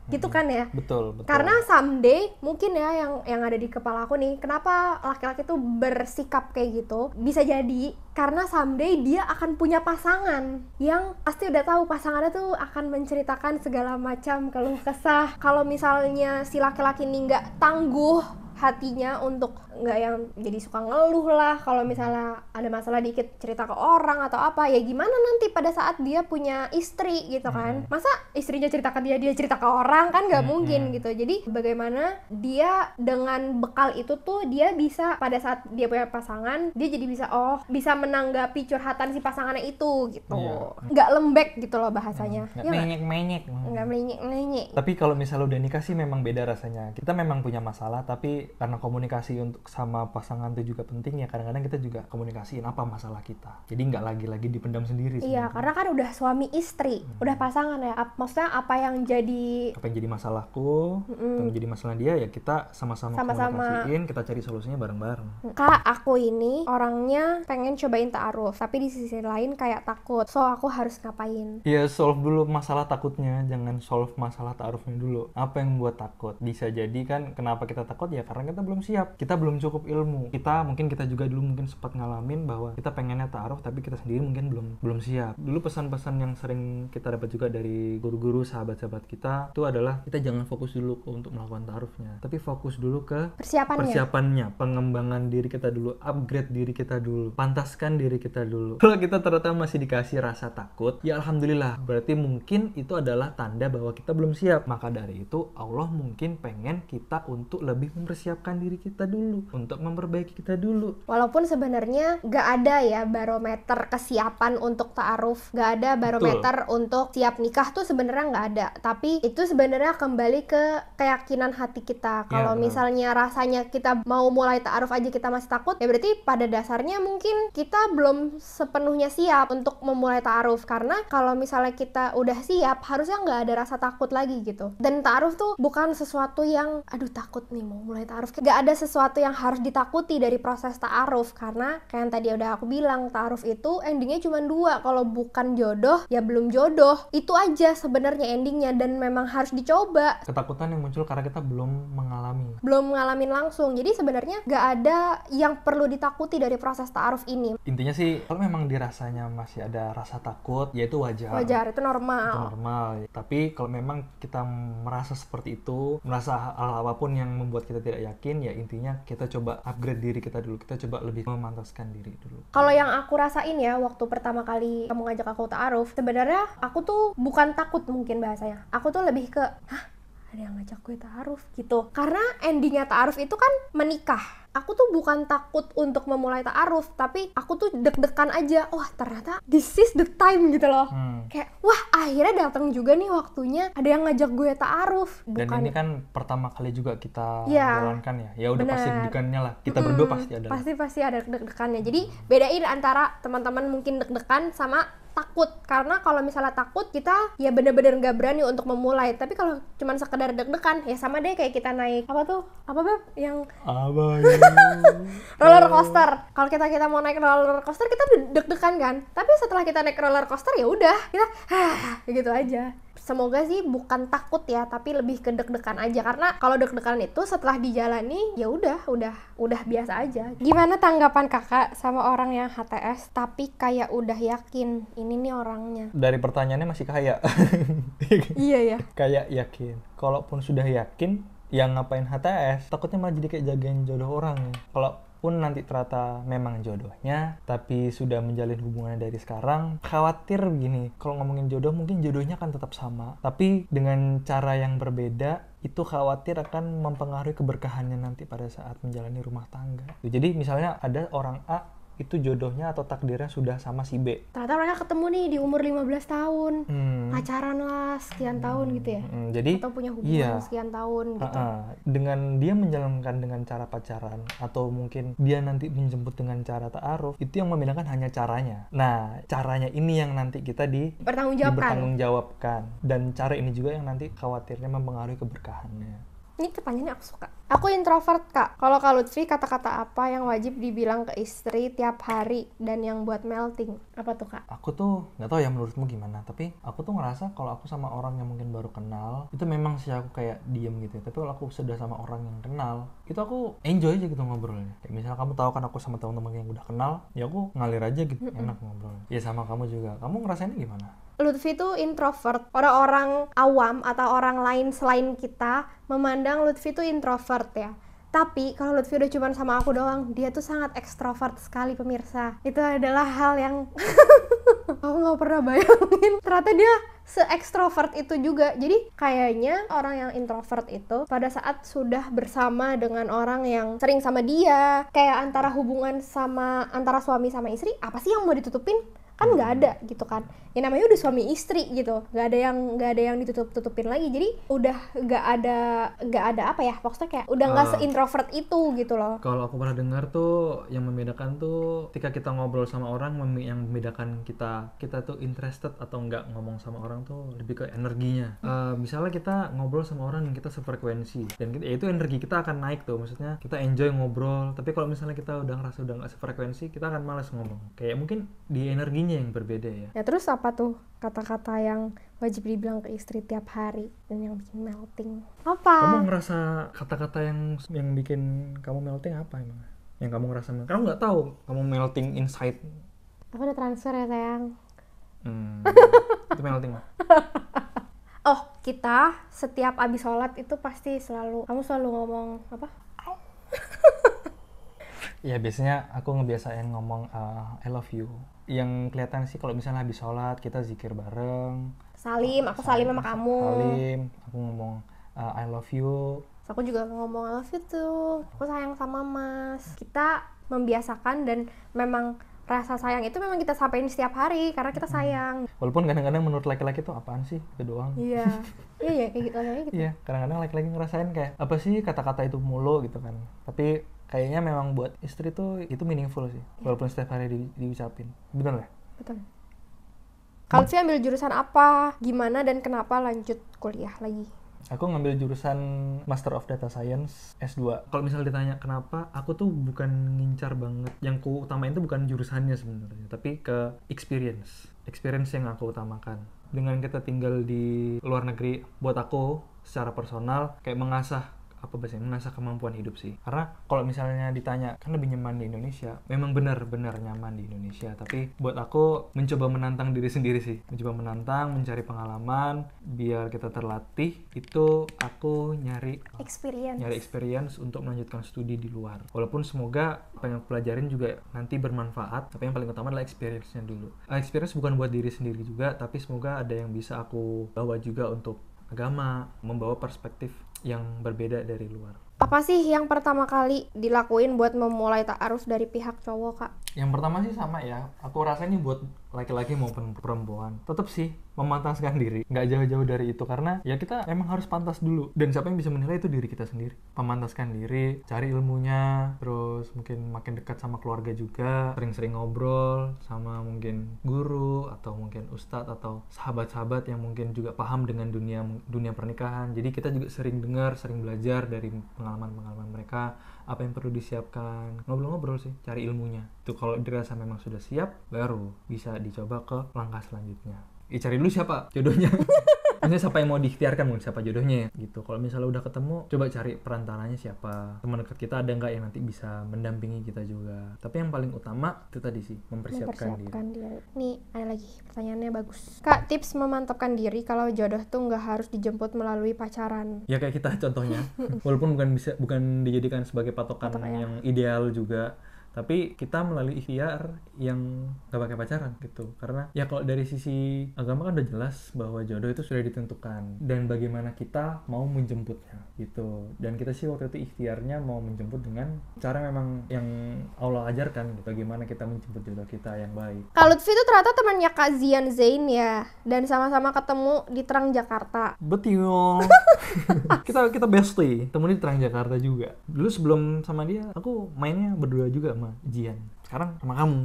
Gitu kan ya? Betul. Karena someday mungkin ya yang ada di kepala aku nih, kenapa laki-laki tuh bersikap kayak gitu? Bisa jadi karena someday dia akan punya pasangan yang pasti udah tahu pasangannya tuh akan menceritakan segala macam keluh kesah. Kalau misalnya si laki-laki ini nggak tangguh hatinya untuk nggak yang jadi suka ngeluh lah, kalau misalnya ada masalah dikit cerita ke orang atau apa, ya gimana nanti pada saat dia punya istri gitu kan. Masa istrinya cerita ke dia cerita ke orang, kan nggak mungkin gitu. Jadi bagaimana dia dengan bekal itu tuh dia bisa pada saat dia punya pasangan, dia jadi bisa menanggapi curhatan si pasangannya itu gitu. Nggak lembek gitu loh bahasanya. Nggak menyek. Tapi kalau misalnya udah nikah sih memang beda rasanya. Kita memang punya masalah, tapi karena komunikasi untuk sama pasangan itu juga penting ya, kadang-kadang kita juga komunikasiin apa masalah kita, jadi nggak lagi dipendam sendiri. Iya, karena kan udah suami istri, udah pasangan ya, maksudnya apa yang jadi masalahku atau menjadi masalah dia, ya kita sama-sama komunikasiin, kita cari solusinya bareng-bareng. Kak, aku ini orangnya pengen cobain ta'aruf, tapi di sisi lain kayak takut, so aku harus ngapain? Ya solve dulu masalah takutnya, jangan solve masalah ta'arufnya dulu. Apa yang membuat takut? Bisa jadi kan kenapa kita takut ya karena kita belum siap, kita belum cukup ilmu. Kita juga dulu mungkin sempat ngalamin bahwa kita pengennya ta'aruf tapi kita sendiri mungkin belum siap. Dulu pesan-pesan yang sering kita dapat juga dari guru-guru, sahabat-sahabat kita itu adalah kita jangan fokus dulu untuk melakukan ta'arufnya, tapi fokus dulu ke persiapannya, pengembangan diri kita dulu, upgrade diri kita dulu, pantaskan diri kita dulu. Kalau kita ternyata masih dikasih rasa takut, ya alhamdulillah, berarti mungkin itu adalah tanda bahwa kita belum siap. Maka dari itu Allah mungkin pengen kita untuk lebih mempersiapkan diri kita dulu, untuk memperbaiki kita dulu. Walaupun sebenarnya gak ada ya barometer kesiapan untuk ta'aruf, gak ada barometer untuk siap nikah tuh sebenarnya gak ada. Tapi itu sebenarnya kembali ke keyakinan hati kita. Kalau misalnya rasanya kita mau mulai ta'aruf aja kita masih takut, ya berarti pada dasarnya mungkin kita belum sepenuhnya siap untuk memulai ta'aruf. Karena kalau misalnya kita udah siap, harusnya nggak ada rasa takut lagi gitu. Dan ta'aruf tuh bukan sesuatu yang aduh takut nih mau mulai ta'aruf. Gak ada sesuatu yang harus ditakuti dari proses ta'aruf, karena kayak yang tadi udah aku bilang, ta'aruf itu endingnya cuma 2. Kalau bukan jodoh ya belum jodoh, itu aja sebenarnya endingnya, dan memang harus dicoba. Ketakutan yang muncul karena kita belum ngalamin langsung. Jadi sebenarnya gak ada yang perlu ditakuti dari proses ta'aruf ini. Intinya sih kalau memang dirasanya masih ada rasa takut, ya itu wajar, itu normal. Tapi kalau memang kita merasa seperti itu, merasa hal apapun yang membuat kita tidak yakin, ya intinya kita coba upgrade diri kita dulu, kita coba lebih memantaskan diri dulu. Kalau yang aku rasain ya waktu pertama kali kamu ngajak aku ta'aruf, sebenarnya aku tuh bukan takut mungkin bahasanya, aku tuh lebih ke ada yang ngajak gue ta'aruf gitu. Karena endingnya ta'aruf itu kan menikah. Aku tuh bukan takut untuk memulai ta'aruf, tapi aku tuh deg-degan aja. Wah ternyata this is the time gitu loh. Kayak wah akhirnya datang juga nih waktunya ada yang ngajak gue ta'aruf. Dan ini kan pertama kali juga kita jalankan ya. Ya udah pasti deg-degannya lah. Kita berdua pasti ada. Pasti ada deg-degannya. Jadi bedain antara teman-teman mungkin deg-degan sama takut. Karena kalau misalnya takut, kita ya bener-bener gak berani untuk memulai. Tapi kalau cuma sekedar deg-degan, ya sama deh kayak kita naik apa Beb? Yang roller coaster. Kalau kita mau naik roller coaster, kita deg-degan kan. Tapi setelah kita naik roller coaster ya udah kita gitu aja. Semoga sih bukan takut ya, tapi lebih ke deg-degan aja. Karena kalau deg-degan itu setelah dijalani ya udah biasa aja. Gimana tanggapan kakak sama orang yang HTS tapi kayak udah yakin ini nih orangnya? Dari pertanyaannya masih kayak iya ya. Kayak yakin. Kalaupun sudah yakin, yang ngapain HTS? Takutnya malah jadi kayak jagain jodoh orang. Kalaupun nanti ternyata memang jodohnya, tapi sudah menjalin hubungannya dari sekarang, khawatir begini, kalau ngomongin jodoh, mungkin jodohnya akan tetap sama, tapi dengan cara yang berbeda, itu khawatir akan mempengaruhi keberkahannya nanti pada saat menjalani rumah tangga. Jadi misalnya ada orang A, itu jodohnya atau takdirnya sudah sama si B. Ternyata mereka ketemu nih di umur 15 tahun, pacaran lah sekian tahun gitu ya. Jadi atau punya hubungan sekian tahun gitu. Dengan dia menjalankan dengan cara pacaran, atau mungkin dia nanti menjemput dengan cara ta'aruf, itu yang membedakan hanya caranya. Nah, caranya ini yang nanti kita dipertanggungjawabkan. Dan cara ini juga yang nanti khawatirnya mempengaruhi keberkahannya. Ini pertanyaannya aku suka. Aku introvert, Kak. Kalau Kak Lutfi, kata-kata apa yang wajib dibilang ke istri tiap hari dan yang buat melting? Apa tuh, Kak? Aku tuh nggak tahu ya menurutmu gimana, tapi aku tuh ngerasa kalau aku sama orang yang mungkin baru kenal, itu memang sih aku kayak diem gitu ya. Tapi kalau aku sudah sama orang yang kenal, itu aku enjoy aja gitu ngobrolnya. Kayak misalnya kamu tahu kan aku sama teman-teman yang udah kenal, ya aku ngalir aja gitu, enak ngobrol. Ya sama kamu juga. Kamu ngerasainnya gimana? Lutfi tuh introvert. Orang-orang awam atau orang lain selain kita memandang Lutfi tuh introvert ya. Tapi kalau Lutfi udah cuma sama aku doang, dia tuh sangat ekstrovert sekali pemirsa. Itu adalah hal yang aku gak pernah bayangin. Ternyata dia se-ekstrovert itu juga. Jadi kayaknya orang yang introvert itu pada saat sudah bersama dengan orang yang sering sama dia, kayak antara hubungan sama antara suami sama istri, apa sih yang mau ditutupin? Kan nggak ada gitu kan, ya namanya udah suami istri gitu, nggak ada yang ditutup-tutupin lagi. Jadi udah nggak ada apa ya, maksudnya kayak udah nggak se-introvert itu gitu loh. Kalau aku pernah dengar tuh yang membedakan tuh ketika kita ngobrol sama orang, yang membedakan kita tuh interested atau nggak ngomong sama orang tuh lebih ke energinya. Misalnya kita ngobrol sama orang yang kita sefrekuensi, dan ya itu energi kita akan naik tuh, maksudnya kita enjoy ngobrol. Tapi kalau misalnya kita udah ngerasa udah nggak sefrekuensi, kita akan malas ngomong. Kayak mungkin di energinya ininya yang berbeda ya. Ya terus apa tuh kata-kata yang wajib dibilang ke istri tiap hari dan yang bikin melting? Apa? Kamu ngerasa kata-kata yang bikin kamu melting apa emang? Yang kamu ngerasa kamu nggak tahu kamu melting inside. Aku udah transfer ya sayang. Itu melting. Oh, kita setiap abis sholat itu pasti kamu selalu ngomong apa? Ya biasanya aku ngebiasain ngomong I love you. Yang kelihatan sih kalau misalnya habis sholat kita zikir bareng. Aku salim sama kamu. Salim, aku ngomong I love you. Terus aku juga ngomong I love you tuh. Aku sayang sama Mas. Kita membiasakan dan memang rasa sayang itu memang kita sampaikan setiap hari karena kita sayang. Walaupun kadang-kadang menurut laki-laki itu apaan sih itu doang. Iya. Iya kayak gitu. Iya, kadang-kadang laki-laki ngerasain kayak apa sih kata-kata itu mulu gitu kan. Tapi kayaknya memang buat istri tuh itu meaningful sih. Walaupun setiap hari diucapin. Bener lah. Betul. Kalau sih ambil jurusan apa, gimana dan kenapa lanjut kuliah lagi? Aku ngambil jurusan Master of Data Science S2. Kalau misalnya ditanya kenapa, aku tuh bukan ngincar banget. Yang ku utamain tuh bukan jurusannya sebenarnya, tapi ke experience. Experience yang aku utamakan. Dengan kita tinggal di luar negeri, buat aku secara personal kayak mengasah kemampuan hidup sih. Karena kalau misalnya ditanya kan lebih nyaman di Indonesia, memang benar-benar nyaman di Indonesia. Tapi buat aku mencoba menantang diri sendiri sih, mencari pengalaman biar kita terlatih. Itu aku nyari experience untuk melanjutkan studi di luar. Walaupun semoga apa yang aku pelajarin juga nanti bermanfaat, tapi yang paling utama adalah experience-nya dulu. Experience bukan buat diri sendiri juga, tapi semoga ada yang bisa aku bawa juga untuk agama, membawa perspektif yang berbeda dari luar. Apa sih yang pertama kali dilakuin buat memulai ta'aruf dari pihak cowok, Kak? Yang pertama sih sama ya, aku rasa ini buat laki-laki maupun perempuan tetap sih memantaskan diri, nggak jauh-jauh dari itu, karena ya kita emang harus pantas dulu, dan siapa yang bisa menilai itu diri kita sendiri. Memantaskan diri, cari ilmunya, terus mungkin makin dekat sama keluarga juga, sering-sering ngobrol sama mungkin guru atau mungkin ustadz atau sahabat-sahabat yang mungkin juga paham dengan dunia pernikahan. Jadi kita juga sering dengar, sering belajar dari pengalaman mereka, apa yang perlu disiapkan, ngobrol-ngobrol sih, cari ilmunya. Itu kalau dirasa memang sudah siap, baru bisa dicoba ke langkah selanjutnya. Cari dulu siapa jodohnya. Maksudnya siapa yang mau diikhtiarkan, mungkin siapa jodohnya ya gitu. Kalau misalnya udah ketemu, coba cari perantaranya siapa, teman dekat kita ada nggak yang nanti bisa mendampingi kita juga. Tapi yang paling utama itu tadi sih, mempersiapkan diri. Nih ada lagi pertanyaannya bagus, Kak. Tips memantapkan diri kalau jodoh tuh nggak harus dijemput melalui pacaran. Ya kayak kita contohnya, walaupun bukan dijadikan sebagai patokan yang ideal juga, tapi kita melalui ikhtiar yang gak pakai pacaran gitu. Karena ya kalau dari sisi agama kan udah jelas bahwa jodoh itu sudah ditentukan dan bagaimana kita mau menjemputnya gitu. Dan kita sih waktu itu ikhtiarnya mau menjemput dengan cara memang yang Allah ajarkan gitu, bagaimana kita menjemput jodoh kita yang baik. Kak Lutfi itu ternyata temannya Kak Zian Zain ya, dan sama-sama ketemu di Terang Jakarta. Betul. kita bestie, temunya di Terang Jakarta juga. Dulu sebelum sama dia aku mainnya berdua juga sama Jian. Sekarang sama kamu.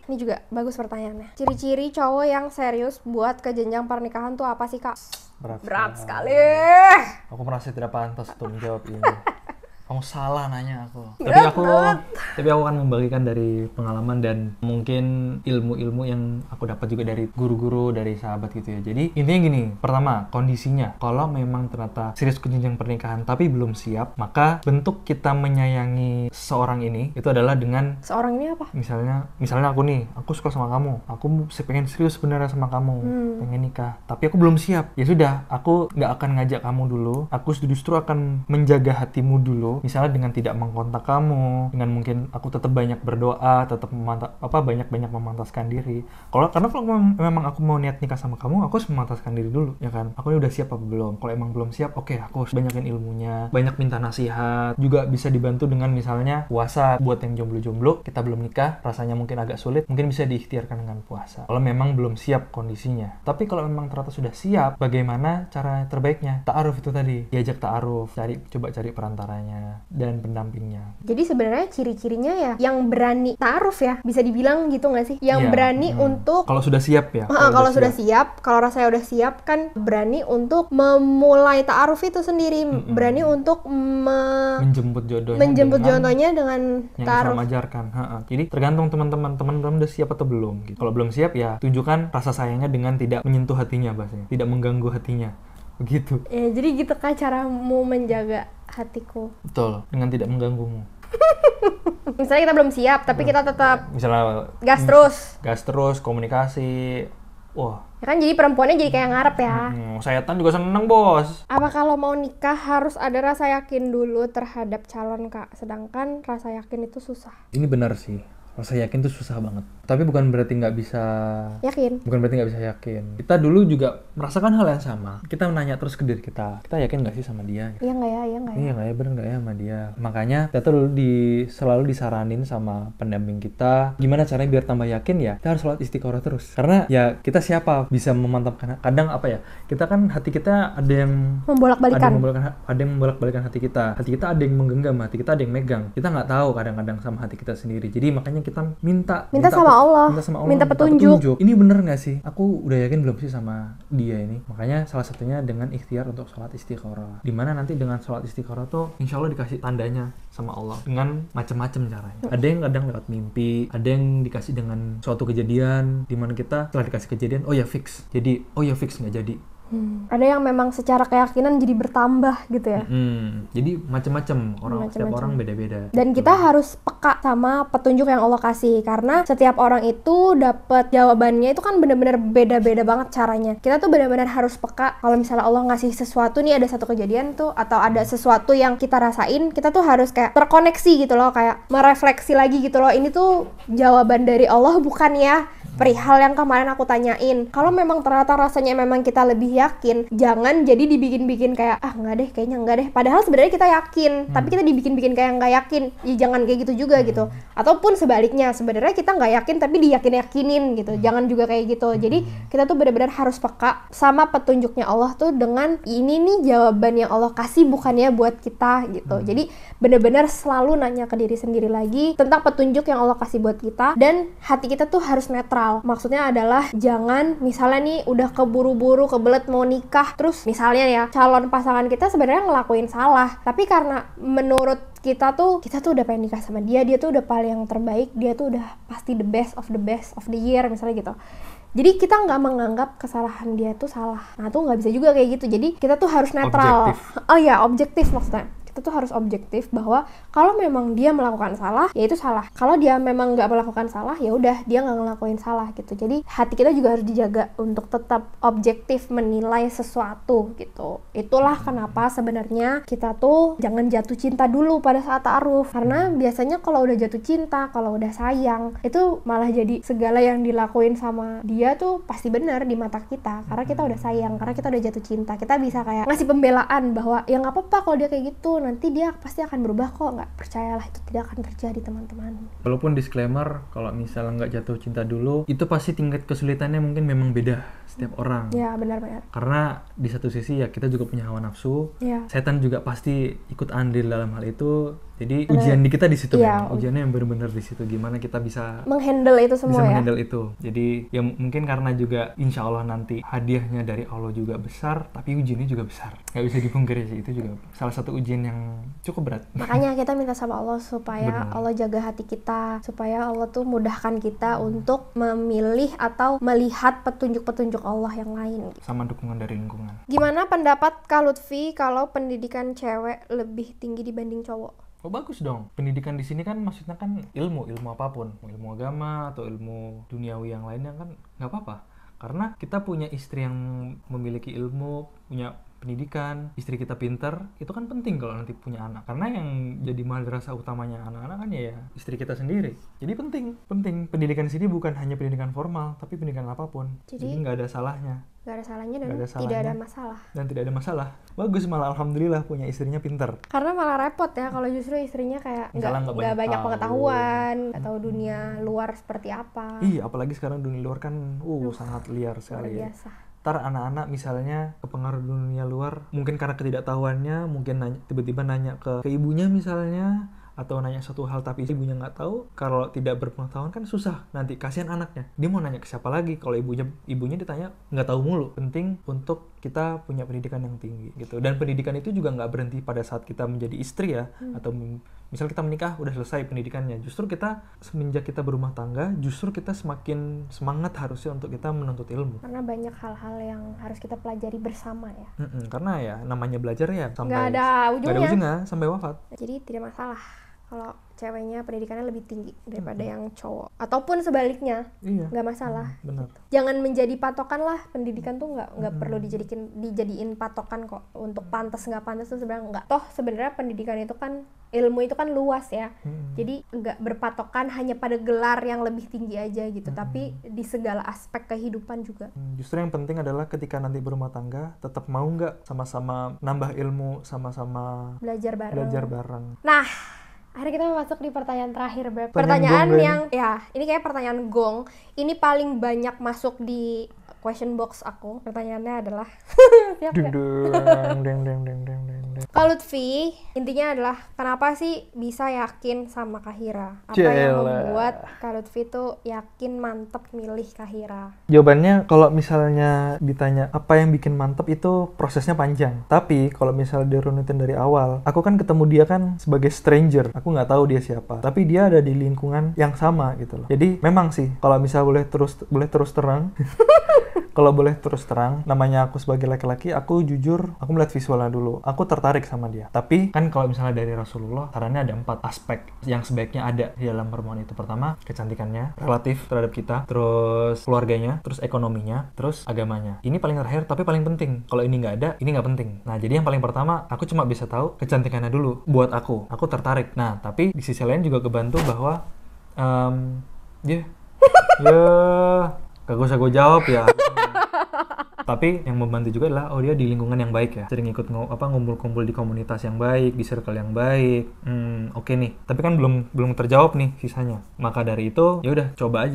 Ini juga bagus pertanyaannya. Ciri-ciri cowok yang serius buat ke jenjang pernikahan tuh apa sih, Kak? Berat sekali. Aku merasa tidak pantas untuk menjawab ini. Kamu salah nanya aku. Tapi aku akan membagikan dari pengalaman dan mungkin ilmu-ilmu yang aku dapat juga dari guru-guru, dari sahabat gitu ya. Jadi intinya gini, pertama kondisinya, kalau memang ternyata serius ke jenjang pernikahan tapi belum siap, maka bentuk kita menyayangi seorang ini itu adalah dengan seorang ini apa? Misalnya aku suka sama kamu, aku pengen serius sebenarnya sama kamu, pengen nikah, tapi aku belum siap. Ya sudah, aku nggak akan ngajak kamu dulu, aku justru akan menjaga hatimu dulu. Misalnya dengan tidak mengkontak kamu, dengan mungkin aku tetap banyak berdoa, tetap banyak memantaskan diri. Karena kalau memang aku mau niat nikah sama kamu, aku harus memantaskan diri dulu, ya kan? Aku ini udah siap apa belum? Kalau emang belum siap, oke, aku harus banyakin ilmunya, banyak minta nasihat. Juga bisa dibantu dengan misalnya puasa. Buat yang jomblo-jomblo, kita belum nikah, rasanya mungkin agak sulit, mungkin bisa diikhtiarkan dengan puasa. Kalau memang belum siap kondisinya. Tapi kalau memang ternyata sudah siap, bagaimana cara terbaiknya? Ta'aruf itu tadi, diajak ta'aruf, coba cari perantaranya. gurunya dan pendampingnya. Jadi sebenarnya ciri-cirinya ya yang berani ta'aruf ya, bisa dibilang gitu nggak sih? Yang Iya, berani untuk kalau sudah siap ya. kalau sudah siap, kalau rasanya udah siap kan berani untuk memulai ta'aruf itu sendiri, berani untuk menjemput jodohnya dengan yang ta'aruf. Islam ajarkan. Jadi tergantung teman-teman udah siap atau belum. Gitu. Kalau belum siap ya tunjukkan rasa sayangnya dengan tidak menyentuh hatinya bahasanya, tidak mengganggu hatinya. Begitu. Ya, jadi gitu kan caramu menjaga hatiku. Betul, dengan tidak mengganggumu. Misalnya kita belum siap, tapi kita tetap Misalnya gas terus, komunikasi. Wah. Ya kan jadi perempuannya jadi kayak ngarep ya. Sayatan juga seneng, Bos. Apa kalau mau nikah harus ada rasa yakin dulu terhadap calon, Kak? Sedangkan rasa yakin itu susah. Ini benar sih. Rasa yakin tuh susah banget. Tapi bukan berarti nggak bisa yakin. Bukan berarti nggak bisa yakin. Kita dulu juga merasakan hal yang sama. Kita nanya terus ke diri kita yakin nggak sih sama dia? Iya nggak ya? Iya nggak ya? Bener nggak ya sama dia? Makanya kita tuh selalu disaranin sama pendamping kita, gimana caranya biar tambah yakin ya? Kita harus sholat istiqoroh terus. Karena ya kita siapa bisa memantapkan? Kadang apa ya? Kita kan hati kita ada yang membolak-balikan hati kita. Hati kita ada yang menggenggam, hati kita ada yang megang. Kita nggak tahu kadang-kadang sama hati kita sendiri. Jadi makanya kita minta sama Allah, minta petunjuk. Ini bener nggak sih? Aku udah yakin belum sih sama dia ini? Makanya salah satunya dengan ikhtiar untuk sholat istiqoroh. Dimana nanti dengan sholat istiqoroh tuh insya Allah dikasih tandanya sama Allah dengan macam-macam caranya. Ada yang kadang lewat mimpi, ada yang dikasih dengan suatu kejadian dimana kita setelah dikasih kejadian, oh ya fix nggak jadi. Ada yang memang secara keyakinan jadi bertambah gitu ya. Jadi macam-macam setiap orang beda-beda. Dan kita harus peka sama petunjuk yang Allah kasih, karena setiap orang itu dapat jawabannya itu kan benar-benar beda-beda banget caranya. Kita tuh benar-benar harus peka. Kalau misalnya Allah ngasih sesuatu nih, ada satu kejadian tuh atau ada sesuatu yang kita rasain, kita tuh harus kayak terkoneksi gitu loh, kayak merefleksi lagi gitu loh. Ini tuh jawaban dari Allah bukan ya perihal yang kemarin aku tanyain. Kalau memang ternyata rasanya memang kita lebih yakin, jangan jadi dibikin-bikin kayak kayaknya enggak deh. Padahal sebenarnya kita yakin, tapi kita dibikin-bikin kayak nggak yakin. Ya jangan kayak gitu juga gitu. Ataupun sebaliknya, sebenarnya kita nggak yakin tapi diyakin-yakinin gitu. Jangan juga kayak gitu. Jadi kita tuh benar-benar harus peka sama petunjuknya Allah tuh dengan ini nih jawaban yang Allah kasih bukannya buat kita gitu. Jadi benar-benar selalu nanya ke diri sendiri lagi tentang petunjuk yang Allah kasih buat kita, dan hati kita tuh harus netral. Maksudnya adalah jangan misalnya nih udah keburu-buru kebelet mau nikah, terus misalnya ya calon pasangan kita sebenarnya ngelakuin salah, tapi karena menurut kita tuh udah pengen nikah sama dia tuh udah paling yang terbaik, dia tuh udah pasti the best of the year misalnya gitu. Jadi kita nggak menganggap kesalahan dia tuh salah. Nah tuh nggak bisa juga kayak gitu. Jadi kita tuh harus netral. Objektif maksudnya. Kita tuh harus objektif bahwa kalau memang dia melakukan salah, ya itu salah. Kalau dia memang nggak melakukan salah, ya udah dia nggak ngelakuin salah gitu. Jadi hati kita juga harus dijaga untuk tetap objektif menilai sesuatu gitu. Itulah kenapa sebenarnya kita tuh jangan jatuh cinta dulu pada saat ta'aruf. Karena biasanya kalau udah jatuh cinta, kalau udah sayang, itu malah jadi segala yang dilakuin sama dia tuh pasti benar di mata kita. Karena kita udah sayang, karena kita udah jatuh cinta. Kita bisa kayak ngasih pembelaan bahwa ya nggak apa-apa kalau dia kayak gitu, nanti dia pasti akan berubah kok. Nggak, percayalah itu tidak akan terjadi teman-teman. Walaupun disclaimer, kalau misalnya nggak jatuh cinta dulu, itu pasti tingkat kesulitannya mungkin memang beda setiap orang. Ya benar-benar. Karena di satu sisi ya kita juga punya hawa nafsu. Ya. Setan juga pasti ikut andil dalam hal itu. Jadi ujian di kita di situ kan. Ujiannya yang benar-benar di situ, gimana kita bisa menghandle itu semua ya. Itu. Jadi ya mungkin karena juga insya Allah nanti hadiahnya dari Allah juga besar, tapi ujiannya juga besar. Nggak bisa dipungkiri sih, itu juga salah satu ujian yang cukup berat. Makanya kita minta sama Allah supaya Allah jaga hati kita, supaya Allah tuh mudahkan kita untuk memilih atau melihat petunjuk-petunjuk Allah yang lain. Sama dukungan dari lingkungan. Gimana pendapat Kak Lutfi kalau pendidikan cewek lebih tinggi dibanding cowok? Oh bagus dong. Pendidikan di sini kan maksudnya kan ilmu apapun, ilmu agama atau ilmu duniawi yang lainnya kan nggak apa-apa. Karena kita punya istri yang memiliki ilmu, punya pendidikan, istri kita pinter, itu kan penting kalau nanti punya anak. Karena yang jadi madrasah utamanya anak-anak kan ya istri kita sendiri. Jadi penting. Pendidikan di sini bukan hanya pendidikan formal, tapi pendidikan apapun. Jadi nggak ada salahnya. Nggak ada salahnya dan tidak ada masalah. Dan tidak ada masalah. Bagus, malah alhamdulillah punya istrinya pinter. Karena malah repot ya kalau justru istrinya kayak nggak banyak pengetahuan, nggak tahu dunia luar seperti apa. Iya, apalagi sekarang dunia luar kan sangat liar sekali. Luar biasa. ntar anak-anak misalnya kepengaruh dunia luar, mungkin karena ketidaktahuannya, mungkin tiba-tiba nanya ke ibunya misalnya, atau nanya suatu hal tapi ibunya nggak tahu. Kalau tidak berpengetahuan kan susah, nanti kasihan anaknya, dia mau nanya ke siapa lagi kalau ibunya ditanya nggak tahu mulu. Penting untuk kita punya pendidikan yang tinggi gitu, dan pendidikan itu juga nggak berhenti pada saat kita menjadi istri ya, atau misal kita menikah udah selesai pendidikannya. Justru kita semenjak kita berumah tangga, justru kita semakin semangat harusnya untuk kita menuntut ilmu, karena banyak hal-hal yang harus kita pelajari bersama ya. Karena ya namanya belajar ya sampai nggak ada ujungnya sampai wafat. Jadi tidak masalah kalau ceweknya pendidikannya lebih tinggi daripada yang cowok, ataupun sebaliknya, nggak masalah. Benar. Jangan menjadi patokan lah, pendidikan tuh nggak perlu dijadiin patokan kok untuk pantas nggak pantas tuh sebenarnya nggak. Toh sebenarnya pendidikan itu kan, ilmu itu kan luas ya, jadi nggak berpatokan hanya pada gelar yang lebih tinggi aja gitu, tapi di segala aspek kehidupan juga. Justru yang penting adalah ketika nanti berumah tangga, tetap mau nggak sama-sama nambah ilmu, sama-sama belajar bareng. Nah, akhirnya kita masuk di pertanyaan terakhir, Beb. Pertanyaan yang, ya, ini kayak pertanyaan gong. Ini paling banyak masuk di question box aku. Pertanyaannya adalah, siap gak? Kak Lutfi, intinya adalah kenapa sih bisa yakin sama Kak Hira? Apa yang membuat Kak Lutfi tuh yakin mantep milih Kak Hira? Jawabannya kalau misalnya ditanya apa yang bikin mantep, itu prosesnya panjang. Tapi kalau misalnya dirunutin dari awal, aku kan ketemu dia kan sebagai stranger. Aku nggak tahu dia siapa. Tapi dia ada di lingkungan yang sama gitu loh. Jadi memang sih kalau misalnya boleh terus terang. Kalau boleh terus terang, namanya aku sebagai laki-laki, aku jujur, aku melihat visualnya dulu. Aku tertarik sama dia. Tapi kan kalau misalnya dari Rasulullah, sarannya ada 4 aspek yang sebaiknya ada di dalam perempuan itu. Pertama, kecantikannya, relatif terhadap kita, terus keluarganya, terus ekonominya, terus agamanya. Ini paling terakhir, tapi paling penting. Kalau ini nggak ada, ini nggak penting. Nah, jadi yang paling pertama, aku cuma bisa tahu kecantikannya dulu. Buat aku tertarik. Nah, tapi di sisi lain juga kebantu bahwa, kagak usah gue jawab ya. Tapi yang membantu juga adalah dia di lingkungan yang baik ya, sering ikut ngumpul-kumpul di komunitas yang baik, di circle yang baik. Oke nih. Tapi kan belum terjawab nih sisanya. Maka dari itu ya udah coba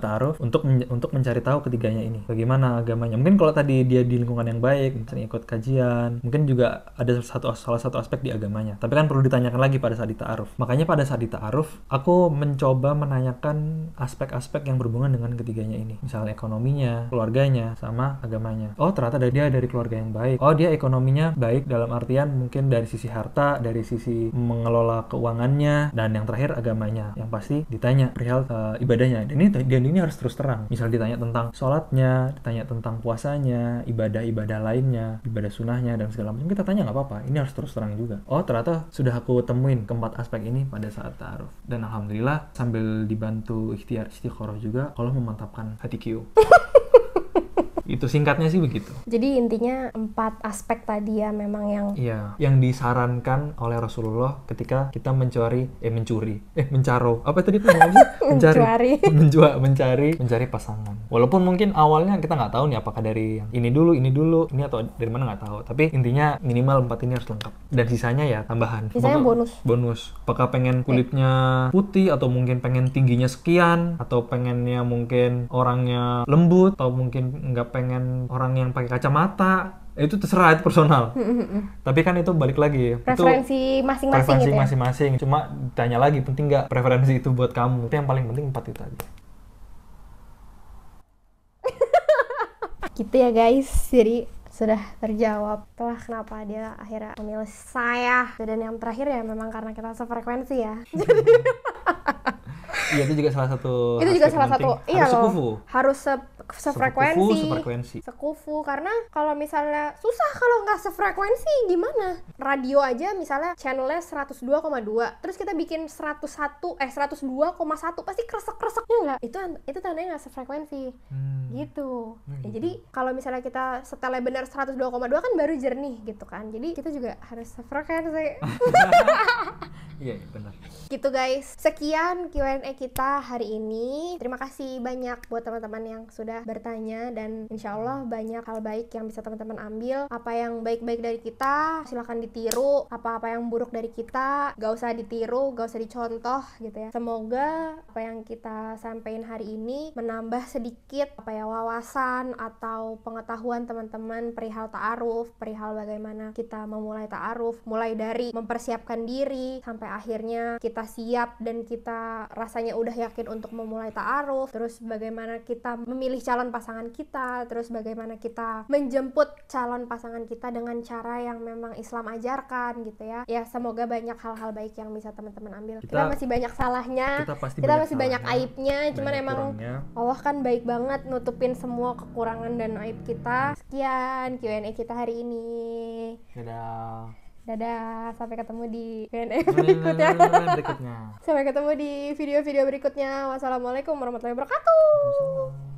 taaruf untuk mencari tahu ketiganya ini. Bagaimana agamanya? Mungkin kalau tadi dia di lingkungan yang baik, sering ikut kajian, mungkin juga ada salah satu aspek di agamanya. Tapi kan perlu ditanyakan lagi pada saat ditaaruf. Makanya pada saat ditaaruf, aku mencoba menanyakan aspek-aspek yang berhubungan dengan ketiganya ini. Misalnya ekonominya, keluarganya, sama agamanya. Oh, ternyata dia dari keluarga yang baik. Oh, dia ekonominya baik dalam artian mungkin dari sisi harta, dari sisi mengelola keuangannya, dan yang terakhir agamanya. Yang pasti ditanya perihal ibadahnya. Dan ini harus terus terang. Misal ditanya tentang sholatnya, ditanya tentang puasanya, ibadah-ibadah lainnya, ibadah sunnahnya, dan segala macam. Kita tanya nggak apa-apa. Ini harus terus terang juga. Oh, ternyata sudah aku temuin keempat aspek ini pada saat ta'aruf. Dan alhamdulillah sambil dibantu ikhtiar istikharah juga, Allah memantapkan hati Q. Itu singkatnya sih begitu. Jadi intinya 4 aspek tadi ya memang yang disarankan oleh Rasulullah ketika kita mencari pasangan. Walaupun mungkin awalnya kita nggak tahu nih apakah dari yang ini dulu, ini atau dari mana nggak tahu. Tapi intinya minimal 4 ini harus lengkap. Dan sisanya ya tambahan. Sisanya bonus. Apakah pengen kulitnya putih, atau mungkin pengen tingginya sekian, atau pengennya mungkin orangnya lembut, atau mungkin nggak pengen orang yang pakai kacamata, itu terserah, itu personal. Tapi kan itu balik lagi, preferensi masing-masing gitu ya? Masing-masing. Cuma tanya lagi, penting nggak preferensi itu buat kamu? Itu yang paling penting, 4 itu aja. Gitu ya guys, jadi sudah terjawab telah kenapa dia akhirnya memilih saya. Dan yang terakhir ya memang karena kita sefrekuensi ya. Iya, itu juga salah satu. Iya loh. Harus sefrekuensi. Sekufu, karena kalau misalnya susah kalau nggak sefrekuensi gimana? Radio aja misalnya channelnya 102,2, terus kita bikin 102,1, pasti kresek-kreseknya nggak? Itu tandanya nggak sefrekuensi. Gitu. Ya, jadi kalau misalnya kita setelnya benar 102,2 kan baru jernih gitu kan. Jadi kita juga harus sefrekuensi. Iya, benar. Gitu guys, sekian Q&A kita hari ini. Terima kasih banyak buat teman-teman yang sudah bertanya, dan insya Allah banyak hal baik yang bisa teman-teman ambil. Apa yang baik-baik dari kita silahkan ditiru, apa-apa yang buruk dari kita gak usah ditiru, gak usah dicontoh gitu ya. Semoga apa yang kita sampaikan hari ini menambah sedikit wawasan atau pengetahuan teman-teman perihal ta'aruf, perihal bagaimana kita memulai ta'aruf, mulai dari mempersiapkan diri sampai akhirnya kita siap dan kita rasanya udah yakin untuk memulai ta'aruf, terus bagaimana kita memilih calon pasangan kita, terus bagaimana kita menjemput calon pasangan kita dengan cara yang memang Islam ajarkan gitu ya. Ya semoga banyak hal-hal baik yang bisa teman-teman ambil. Kita masih banyak salahnya, kita masih banyak aibnya, cuman emang Allah kan baik banget nutupin semua kekurangan dan aib kita. Sekian Q&A kita hari ini. Dadah, sampai ketemu di Q&A berikutnya. Sampai ketemu di video-video berikutnya. Wassalamualaikum warahmatullahi wabarakatuh.